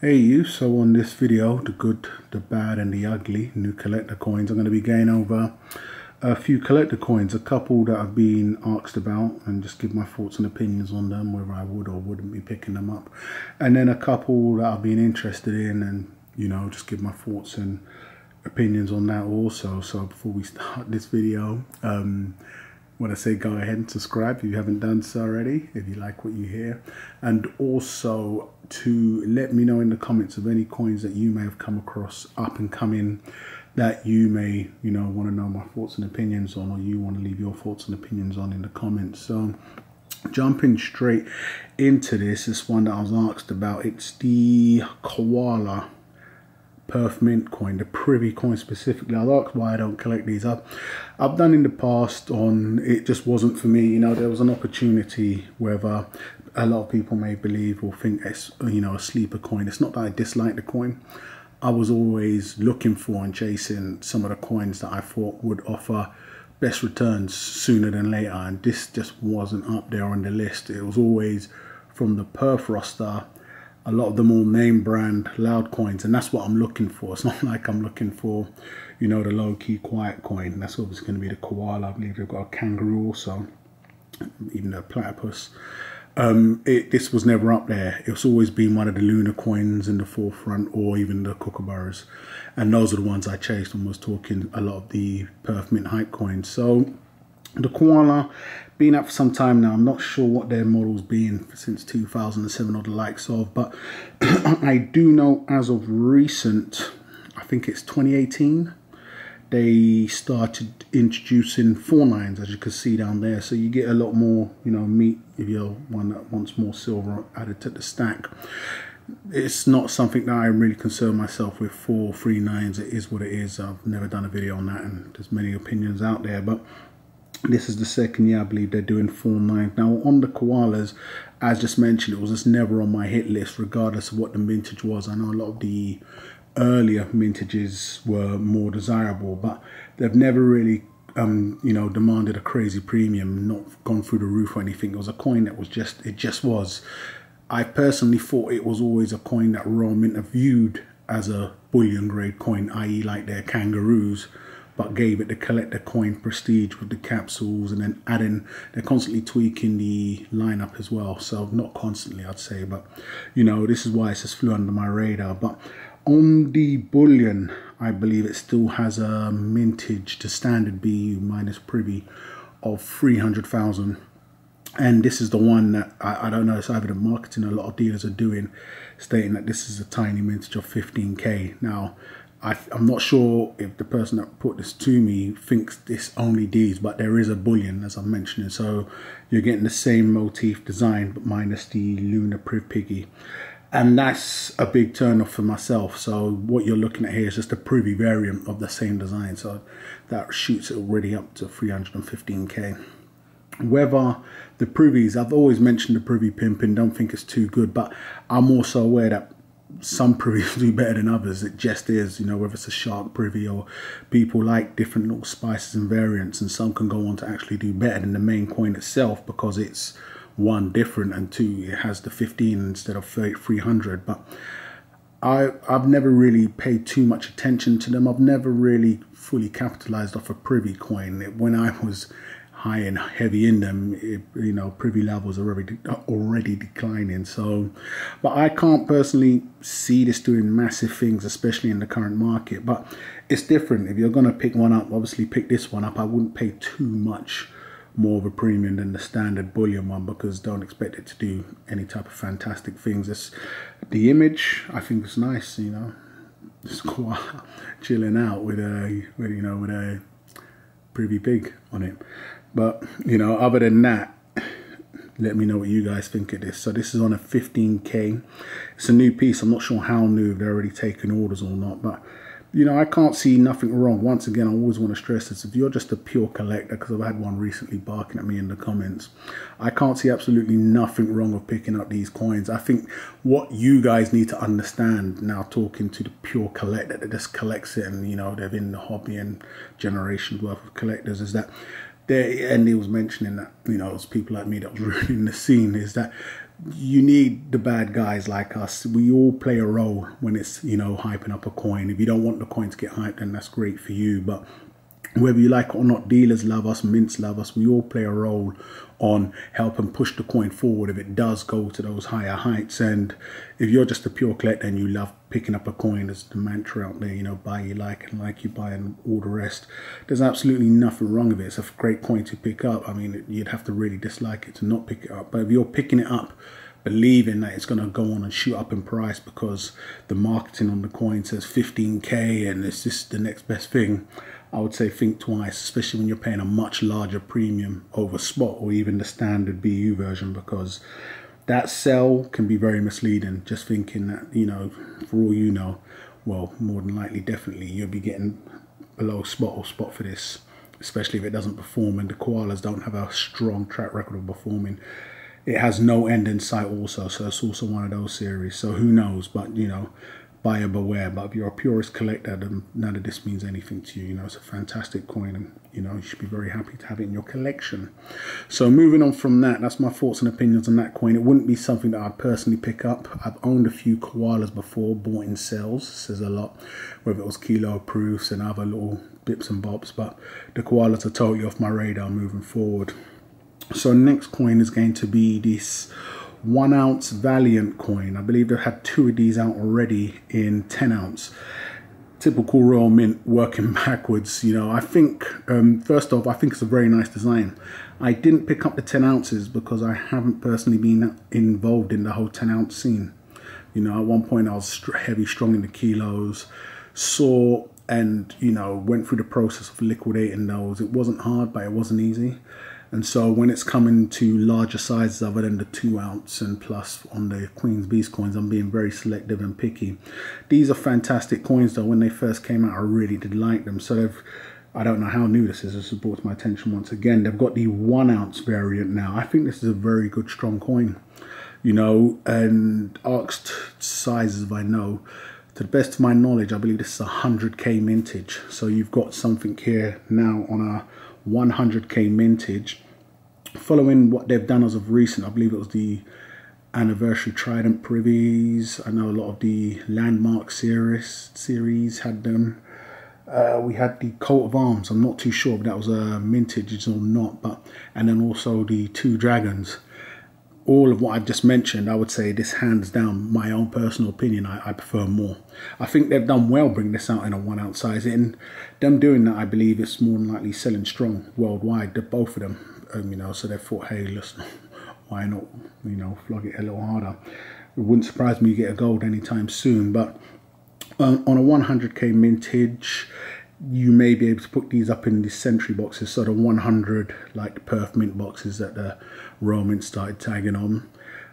Hey you, so on this video, the good, the bad and the ugly new collector coins, I'm going to be going over a few collector coins, a couple that I've been asked about and just give my thoughts and opinions on them, whether I would or wouldn't be picking them up. And then a couple that I've been interested in and, you know, just give my thoughts and opinions on that also. So before we start this video, when I say go ahead and subscribe if you haven't done so already, if you like what you hear, and also to let me know in the comments of any coins that you may have come across up and coming that you may, you know, want to know my thoughts and opinions on, or you want to leave your thoughts and opinions on in the comments. So jumping straight into this one that I was asked about, it's the Koala Perf Mint coin, the Privy coin specifically. I was asked why I don't collect these. I've done in the past, on it just wasn't for me. You know, there was an opportunity, whether a lot of people may believe or think it's, you know, a sleeper coin. It's not that I dislike the coin. I was always looking for and chasing some of the coins that I thought would offer best returns sooner than later, and this just wasn't up there on the list. It was always from the Perf roster, a lot of them all name brand loud coins, and that's what I'm looking for. It's not like I'm looking for, you know, the low-key quiet coin. That's obviously going to be the Koala. I believe they've got a kangaroo also, even a platypus. This was never up there. It's always been one of the Lunar coins in the forefront, or even the kookaburras, and those are the ones I chased and was talking a lot of the Perf Mint hype coins. So the Koala, been out for some time now. I'm not sure what their model's been since 2007 or the likes of, but I do know as of recent, I think it's 2018, they started introducing 4.9s, as you can see down there. So you get a lot more, you know, meat if you're one that wants more silver added to the stack. It's not something that I really concern myself with. 4.39s, it is what it is. I've never done a video on that, and there's many opinions out there, but this is the second year I believe they're doing 4.9. Now on the Koalas, as just mentioned, it was just never on my hit list regardless of what the mintage was. I know a lot of the earlier mintages were more desirable, but they've never really you know, demanded a crazy premium, not gone through the roof or anything. It was a coin that was just, it just was. I personally thought it was always a coin that Royal Mint have viewed as a bullion grade coin, i.e. like their kangaroos, but gave it the collector coin prestige with the capsules, and then adding, they're constantly tweaking the lineup as well. So not constantly, I'd say, but you know, this is why it just flew under my radar. But on the bullion, I believe it still has a mintage to standard BU minus Privy of 300,000. And this is the one that I don't know, it's either the marketing a lot of dealers are doing, stating that this is a tiny mintage of 15k. Now I'm not sure if the person that put this to me thinks this only Ds, but there is a bullion, as I'm mentioning. So you're getting the same motif design, but minus the Lunar Priv Piggy. And that's a big turn off for myself. So what you're looking at here is just a Privy variant of the same design. So that shoots it already up to 315k. Whether the Privies, I've always mentioned the Privy pimping, don't think it's too good, but I'm also aware that some Privies do better than others. It just is, you know, whether it's a shark Privy or people like different little spices and variants, and some can go on to actually do better than the main coin itself because it's one, different, and two, it has the 15 instead of 300. But I've never really paid too much attention to them. I've never really fully capitalized off a Privy coin. When I was high and heavy in them, you know, Privy levels are already declining. So, but I can't personally see this doing massive things, especially in the current market. But it's different. If you're going to pick one up, obviously pick this one up. I wouldn't pay too much more of a premium than the standard bullion one, because don't expect it to do any type of fantastic things. It's the image, I think it's nice, you know, just quite chilling out with a Privy pig on it. But you know, other than that, let me know what you guys think of this. So this is on a 15k. It's a new piece. I'm not sure how new, if they're already taking orders or not, but you know, I can't see nothing wrong. Once again, I always want to stress this. If you're just a pure collector, because I've had one recently barking at me in the comments, I can't see absolutely nothing wrong with picking up these coins. I think what you guys need to understand now, talking to the pure collector that just collects it and, you know, they've been in the hobby and generations worth of collectors, is that and he was mentioning that, you know, it's people like me that was ruining the scene, is that you need the bad guys like us. We all play a role when it's, you know, hyping up a coin. If you don't want the coin to get hyped, then that's great for you. But whether you like it or not, dealers love us, mints love us. We all play a role on helping push the coin forward if it does go to those higher heights. And if you're just a pure collector and you love picking up a coin, there's the mantra out there, you know, buy you like and like you buy and all the rest. There's absolutely nothing wrong with it. It's a great coin to pick up. I mean, you'd have to really dislike it to not pick it up. But if you're picking it up believing that it's going to go on and shoot up in price because the marketing on the coin says 15k and it's just the next best thing, I would say think twice, especially when you're paying a much larger premium over spot or even the standard BU version, because that sell can be very misleading. Just thinking that, you know, for all you know, well, more than likely, definitely, you'll be getting below spot or spot for this, especially if it doesn't perform, and the koalas don't have a strong track record of performing. It has no end in sight also, so it's also one of those series. So who knows, but, you know, buyer beware. But if you're a purist collector, then none of this means anything to you. You know, it's a fantastic coin, and, you know, you should be very happy to have it in your collection. So moving on from that, that's my thoughts and opinions on that coin. It wouldn't be something that I'd personally pick up. I've owned a few koalas before, bought in sales, says a lot, whether it was kilo proofs and other little bits and bobs, but the koalas are totally off my radar moving forward. So next coin is going to be this 1 ounce Valiant coin. I believe they've had 2 of these out already in 10 ounce. Typical Royal Mint working backwards. You know, I think, first off, I think it's a very nice design. I didn't pick up the 10 ounces because I haven't personally been involved in the whole 10 ounce scene. You know, at one point I was heavy strong in the kilos, saw and, you know, went through the process of liquidating those. It wasn't hard, but it wasn't easy. And so when it's coming to larger sizes other than the 2 ounce and plus on the Queen's Beast coins, I'm being very selective and picky. These are fantastic coins though. When they first came out, I really did like them. So they've, I don't know how new this is, this has brought to my attention once again. They've got the 1 ounce variant now. I think this is a very good strong coin, you know, and asked sizes if I know. To the best of my knowledge, I believe this is a 100k mintage. So you've got something here now on a 100k mintage, following what they've done as of recent. I believe it was the anniversary Trident privies. I know a lot of the Landmark series had them. We had the Coat of Arms. I'm not too sure if that was a mintage or not, but and then also the 2 dragons. All of what I've just mentioned, I would say this hands down, my own personal opinion, I prefer more. I think they've done well bringing this out in a 1 ounce size. In them doing that, I believe it's more than likely selling strong worldwide, both of them. You know, so they thought, hey, listen, why not, you know, flog it a little harder. It wouldn't surprise me you get a gold anytime soon. But on a 100k mintage, you may be able to put these up in the Century boxes, so the 100 like Perth Mint boxes that the Royal Mint started tagging on.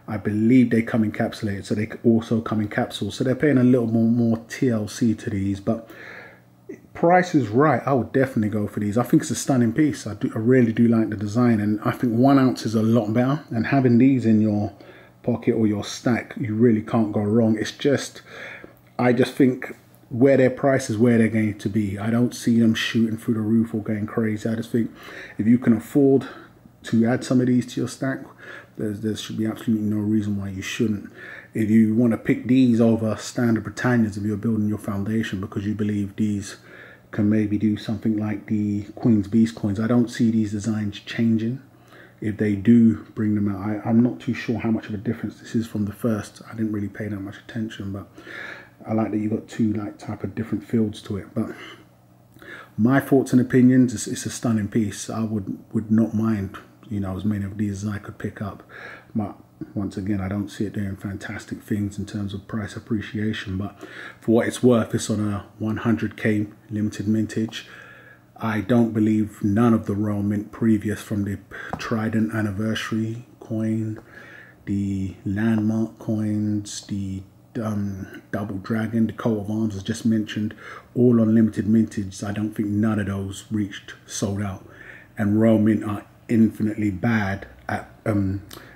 I believe they come encapsulated, so they also come in capsules. So they're paying a little more TLC to these, but price is right. I would definitely go for these. I think it's a stunning piece. I really do like the design, and I think 1 ounce is a lot better. And having these in your pocket or your stack, you really can't go wrong. It's just, I just think where their price is where they're going to be. I don't see them shooting through the roof or going crazy. I just think if you can afford to add some of these to your stack, there should be absolutely no reason why you shouldn't. If you want to pick these over standard Britannias, if you're building your foundation because you believe these can maybe do something like the Queen's Beast coins, I don't see these designs changing. If they do bring them out, I'm not too sure how much of a difference this is from the first. I didn't really pay that much attention, but I like that you got 2 like type of different fields to it. But my thoughts and opinions, it's a stunning piece. I would not mind, you know, as many of these as I could pick up. But once again, I don't see it doing fantastic things in terms of price appreciation. But for what it's worth, it's on a 100k limited mintage. I don't believe none of the Royal Mint previous, from the Trident anniversary coin, the Landmark coins, the Double Dragon, the Coat of Arms as just mentioned, all on limited mintage. I don't think none of those reached sold out. And Royal Mint are infinitely bad at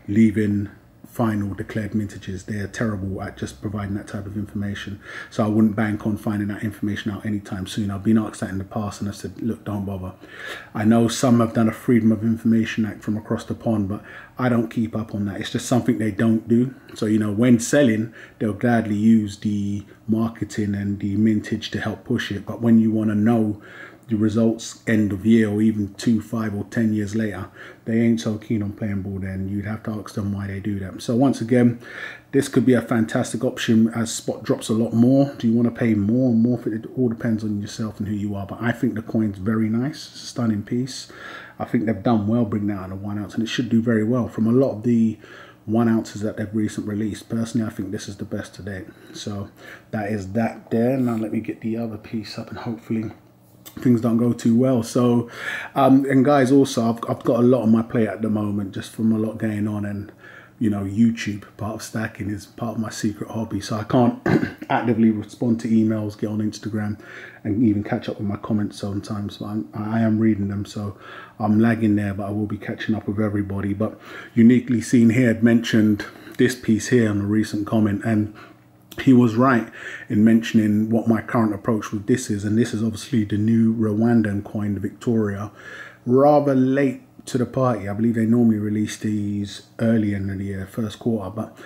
leaving final declared mintages. They're terrible at just providing that type of information. So I wouldn't bank on finding that information out anytime soon. I've been asked that in the past and I said, look, don't bother. I know some have done a Freedom of Information Act from across the pond, but I don't keep up on that. It's just something they don't do. So, you know, when selling, they'll gladly use the marketing and the mintage to help push it. But when you want to know the results end of year or even 2, 5 or 10 years later, they ain't so keen on playing ball then. You'd have to ask them why they do that. So once again, this could be a fantastic option as spot drops a lot more. Do you want to pay more and more for it? It all depends on yourself and who you are. But I think the coin's very nice, it's a stunning piece. I think they've done well bringing that out in a 1 ounce, and it should do very well. From a lot of the 1 ounces that they've recently released, personally, I think this is the best to date. So that is that there. Now let me get the other piece up and hopefully things don't go too well. So and guys, also I've got a lot on my plate at the moment, just from a lot going on, and you know, YouTube, part of stacking, is part of my secret hobby, so I can't actively respond to emails, get on Instagram, and even catch up with my comments sometimes. So I am reading them, so I'm lagging there, but I will be catching up with everybody. But Uniquely Seen here had mentioned this piece here on a recent comment, and he was right in mentioning what my current approach with this is. And this is obviously the new Rwandan coin, the Victoria. Rather late to the party. I believe they normally release these early in the year, first quarter, but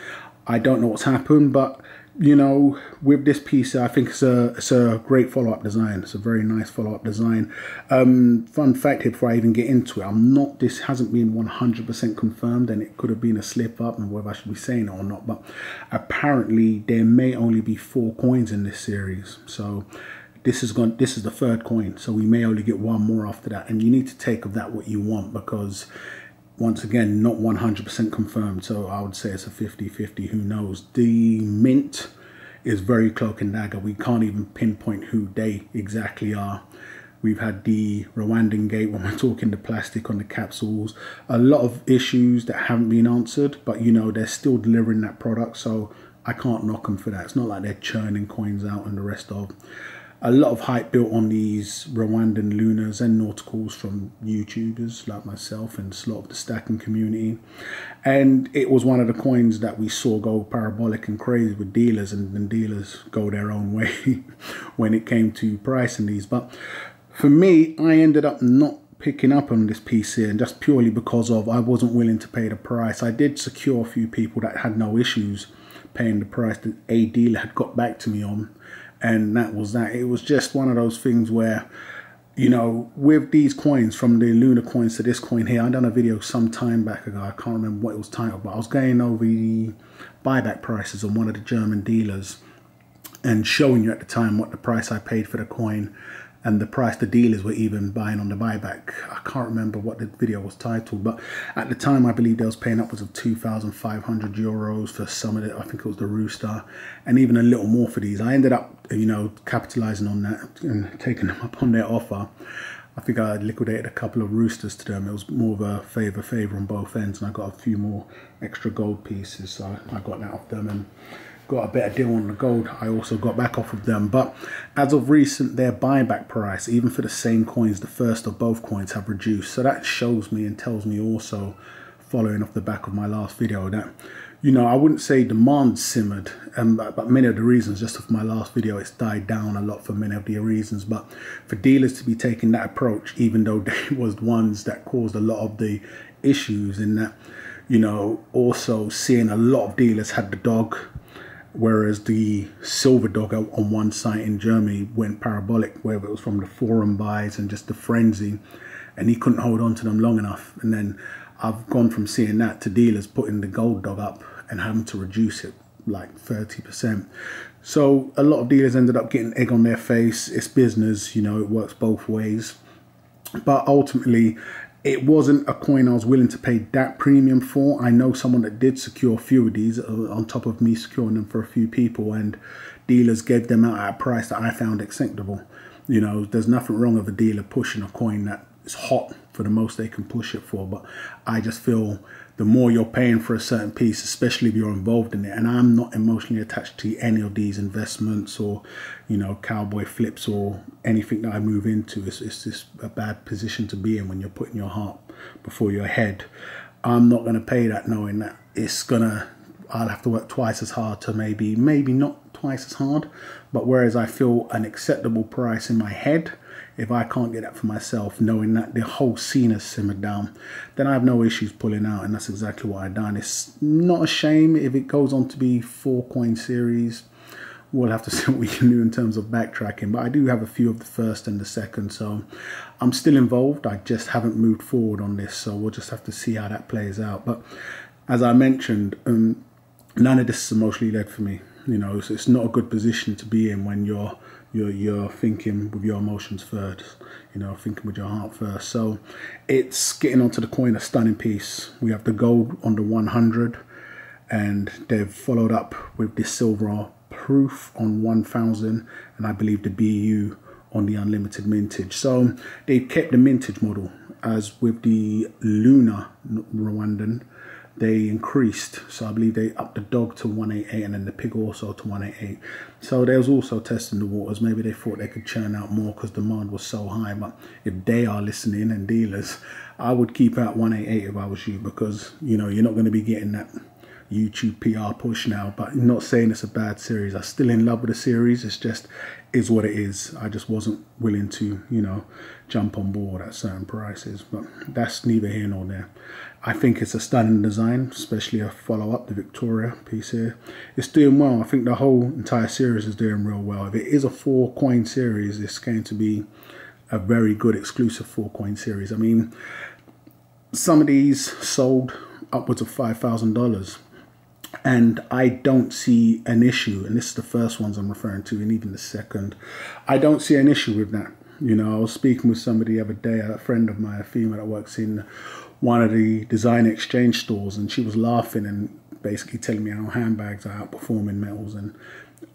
I don't know what's happened. But you know, with this piece, I think it's a great follow-up design. It's a very nice follow-up design. Fun fact here before I even get into it, this hasn't been 100% confirmed, and it could have been a slip up, and whether I should be saying it or not, but apparently there may only be 4 coins in this series. So this is the 3rd coin, so we may only get 1 more after that, and you need to take of that what you want, because once again, not 100% confirmed, so I would say it's a 50-50, who knows. The mint is very cloak and dagger. We can't even pinpoint who they exactly are. We've had the Rwandan gate when we're talking the plastic on the capsules. A lot of issues that haven't been answered, but you know, they're still delivering that product, so I can't knock them for that. It's not like they're churning coins out and the rest of. A lot of hype built on these Rwandan lunars and nauticals from YouTubers like myself and a lot of the stacking community. And it was one of the coins that we saw go parabolic and crazy with dealers, and then dealers go their own way when it came to pricing these. But for me, I ended up not picking up on this piece here, and just purely because of I wasn't willing to pay the price. I did secure a few people that had no issues paying the price that a dealer had got back to me on. And that was that. It was just one of those things where, you know, with these coins, from the lunar coins to this coin here, I done a video some time back ago. I can't remember what it was titled, but I was going over the buyback prices on one of the German dealers and showing you at the time what the price I paid for the coin and the price the dealers were even buying on the buyback. I can't remember what the video was titled, but at the time I believe they was paying upwards of 2,500 euros for some of it. I think it was the Rooster, and even a little more for these. I ended up, you know, capitalizing on that and taking them up on their offer. I think I liquidated a couple of Roosters to them. It was more of a favor on both ends, and I got a few more extra gold pieces, so I got that off them and got a better deal on the gold. I also got back off of them. But as of recent, their buyback price, even for the same coins, the first of both coins, have reduced. So that shows me and tells me also, following off the back of my last video, that, you know, I wouldn't say demand simmered, but many of the reasons, just of my last video, it's died down a lot for many of the reasons. But for dealers to be taking that approach, even though they was ones that caused a lot of the issues, in that, you know, also seeing a lot of dealers had the dog, whereas the silver dog on one site in Germany went parabolic, whether it was from the forum buys and just the frenzy, and he couldn't hold on to them long enough. And then I've gone from seeing that to dealers putting the gold dog up and having to reduce it like 30%. So a lot of dealers ended up getting egg on their face. It's business, you know, it works both ways. But ultimately, it wasn't a coin I was willing to pay that premium for. I know someone that did secure a few of these on top of me securing them for a few people, and dealers gave them out at a price that I found acceptable. You know, there's nothing wrong with a dealer pushing a coin that is hot for the most they can push it for, but I just feel the more you're paying for a certain piece, especially if you're involved in it, and I'm not emotionally attached to any of these investments or, you know, cowboy flips or anything that I move into. It's just a bad position to be in when you're putting your heart before your head. I'm not going to pay that knowing that it's going to I'll have to work twice as hard to maybe not twice as hard, but whereas I feel an acceptable price in my head, if I can't get that for myself, knowing that the whole scene has simmered down, then I have no issues pulling out, and that's exactly what I've done. It's not a shame if it goes on to be 4-coin series. We'll have to see what we can do in terms of backtracking, but I do have a few of the first and the second, so I'm still involved. I just haven't moved forward on this, so we'll just have to see how that plays out. But as I mentioned, none of this is emotionally led for me. You know, so it's not a good position to be in when you're thinking with your emotions first, you know, thinking with your heart first. So it's getting onto the coin, a stunning piece. We have the gold on the 100, and they've followed up with the silver proof on 1000, and I believe the BU on the unlimited mintage. So they've kept the mintage model, as with the Lunar Rwandan they increased. So I believe they upped the dog to 188 and then the pig also to 188. So they was also testing the waters. Maybe they thought they could churn out more because demand was so high. But if they are listening, and dealers, I would keep out 188 if I was you, because you know you're not going to be getting that YouTube PR push now. But I'm not saying it's a bad series. I'm still in love with the series. It's just is what it is. I just wasn't willing to, you know, jump on board at certain prices. But that's neither here nor there. I think it's a stunning design, especially a follow-up, the Victoria piece here. It's doing well. I think the whole entire series is doing real well. If it is a 4-coin series, it's going to be a very good exclusive 4-coin series. I mean, some of these sold upwards of $5,000. And I don't see an issue, and this is the first ones I'm referring to, and even the second. I don't see an issue with that. You know, I was speaking with somebody the other day, a friend of mine, a female that works in one of the design exchange stores, and she was laughing and basically telling me how handbags are outperforming metals and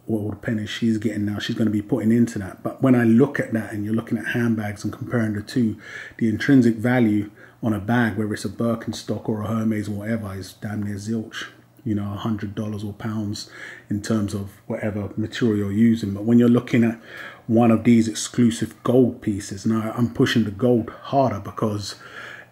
all the pennies she's getting now, she's going to be putting into that. But when I look at that, and you're looking at handbags and comparing the two, the intrinsic value on a bag, whether it's a Birkenstock or a Hermes or whatever, is damn near zilch. You know, $100 or pounds in terms of whatever material you're using. But when you're looking at one of these exclusive gold pieces, now I'm pushing the gold harder because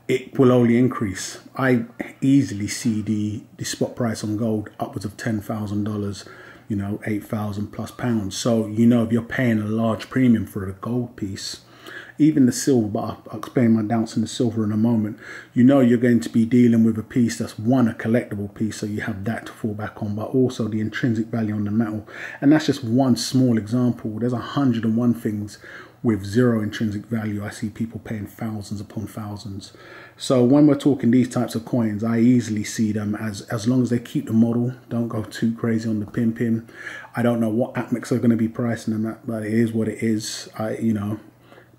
it will only increase. I easily see the spot price on gold upwards of $10,000, you know, 8,000 plus pounds. So, you know, if you're paying a large premium for a gold piece, even the silver, but I'll explain my doubts in the silver in a moment, you know you're going to be dealing with a piece that's, one, a collectible piece, so you have that to fall back on, but also the intrinsic value on the metal. And that's just one small example. There's 101 things with zero intrinsic value. I see people paying thousands upon thousands. So when we're talking these types of coins, I easily see them as long as they keep the model, don't go too crazy on the pin. I don't know what APMEX are going to be pricing them at, but it is what it is. You know,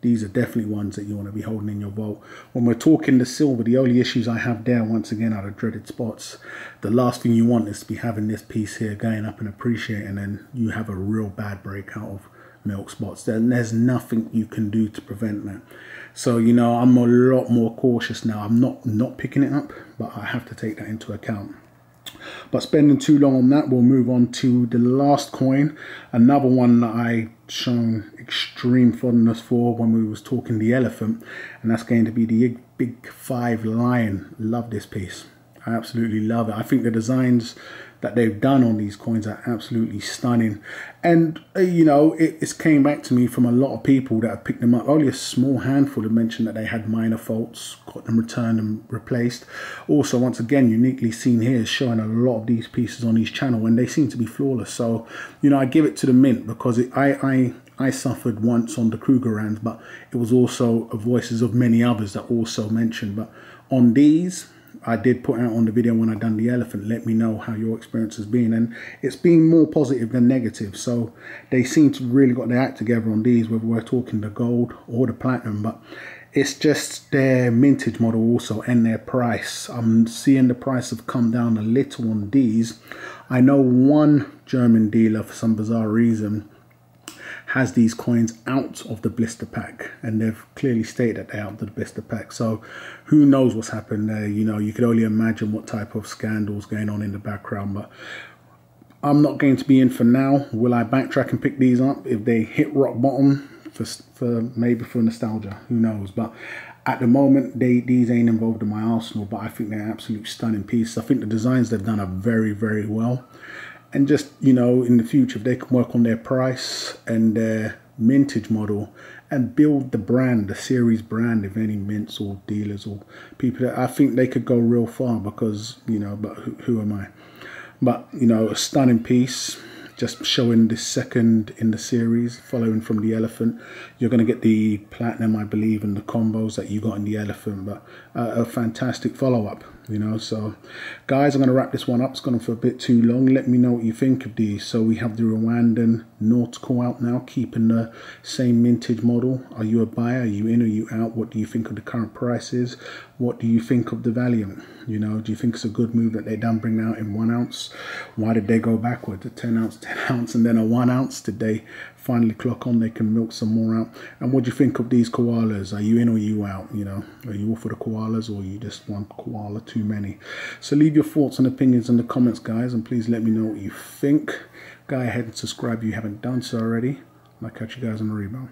these are definitely ones that you want to be holding in your vault. When we're talking the silver, the only issues I have there, once again, are the dreaded spots. The last thing you want is to be having this piece here going up and appreciating, and then you have a real bad breakout of milk spots. Then there's nothing you can do to prevent that. So, you know, I'm a lot more cautious now. I'm not picking it up, but I have to take that into account. But spending too long on that, we'll move on to the last coin, another one that I shown extreme fondness for when we was talking the elephant, and that's going to be the Big 5 Lion. Love this piece. I absolutely love it. I think the designs that they've done on these coins are absolutely stunning. And, you know, it's came back to me from a lot of people that have picked them up. Only a small handful have mentioned that they had minor faults, got them returned and replaced. Also, once again, uniquely seen here, showing a lot of these pieces on his channel, and they seem to be flawless. So, you know, I give it to the mint, because I suffered once on the Krugerrands, but it was also voices of many others that also mentioned. But on these, I did put out on the video when I done the elephant, let me know how your experience has been, and it's been more positive than negative. So they seem to really got their act together on these, whether we're talking the gold or the platinum. But it's just their mintage model also, and their price. I'm seeing the price have come down a little on these. I know one German dealer, for some bizarre reason, has these coins out of the blister pack, and they've clearly stated that they're out of the blister pack. So who knows what's happened there. You know, you could only imagine what type of scandals going on in the background. But I'm not going to be in for now. Will I backtrack and pick these up if they hit rock bottom, for maybe for nostalgia? Who knows? But At the moment, these ain't involved in my arsenal, but I think they're absolute stunning pieces. I think the designs they've done are very, very well. And just, you know, in the future, if they can work on their price and their mintage model and build the brand, the series brand, if any mints or dealers or people, that I think they could go real far, because, you know, but who am I? But, you know, a stunning piece, just showing the second in the series, following from the elephant. You're going to get the platinum, I believe, and the combos that you got in the elephant, but a fantastic follow-up, you know. So guys, I'm going to wrap this one up. It's gone on for a bit too long. Let me know what you think of these. So we have the Rwandan Nautical out now, keeping the same mintage model. Are you a buyer? Are you in? Are you out? What do you think of the current prices? What do you think of the Valiant? You know, do you think it's a good move that they done bring out in 1 ounce? Why did they go backward to 10 ounce, 10 ounce, and then a 1 ounce? Did they finally clock on they can milk some more out? And what do you think of these koalas? Are you in or you out? You know, are you all for the koalas, or you just one koala too many? So leave your thoughts and opinions in the comments, guys, and please let me know what you think. Go ahead and subscribe if you haven't done so already. I'll catch you guys on the rebound.